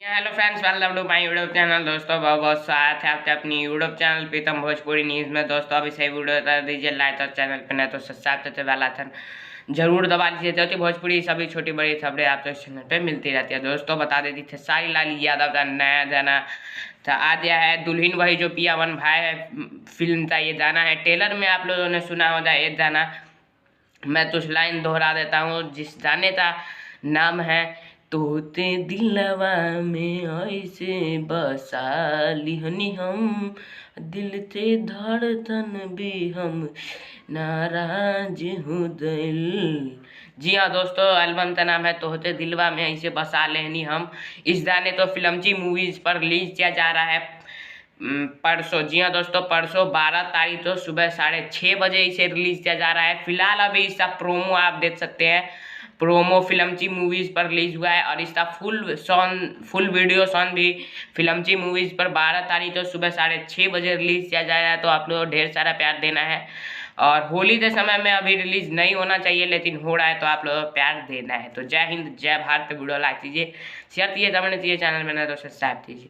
Hello friends, welcome to my YouTube channel. दोस्तों बहुत बहुत स्वागत है आपके अपनी YouTube channel Pritam Bhojpuri news में। दोस्तों अभी सही वीडियो बता दीजिए, लाइक और चैनल पर नहीं तो सब्सक्राइब करते बेल आइकन जरूर दबा दीजिए, जो कि भोजपुरी सभी छोटी बड़ी खबरें आपको इस चैनल पर मिलती रहती है। दोस्तों बता देती थे साई लाल यादव का नया गाना था आ गया है, दुल्हन वही जो पिया वन भाई है फिल्म का ये गाना है। ट्रेलर में आप लोगों ने सुना होगा एक गाना, मैं कुछ लाइन दोहरा देता हूँ जिस गाने का नाम है तोते दिलवा में ऐसे बसा लिहनी हम, दिल से धड़कन भी हम नाराज हो दिल। जी हाँ दोस्तों, एल्बम का नाम है तोते दिलवा में ऐसे बसा लेनी हम। इस गाने तो फिल्मची मूवीज पर रिलीज किया जा रहा है परसों। जी हाँ दोस्तों, परसों 12 तारीख को सुबह 6:30 बजे इसे रिलीज किया जा रहा है। फिलहाल अभी इसका प्रोमो आप देख सकते हैं, प्रोमो फिल्मची मूवीज पर रिलीज हुआ है और इसका फुल वीडियो सॉन्ग भी फिल्मची मूवीज पर 12 तारीख को सुबह 6:30 बजे रिलीज किया जाएगा। तो आप लोग ढेर सारा प्यार देना है और होली के समय में अभी रिलीज नहीं होना चाहिए लेकिन हो रहा है, तो आप लोग प्यार देना है। तो जय हिंद, जय भारत। वीडियो लाइक कीजिए, शेयर कीजिए, कमेंट कीजिए, चैनल में नए तो सब्सक्राइब कीजिए।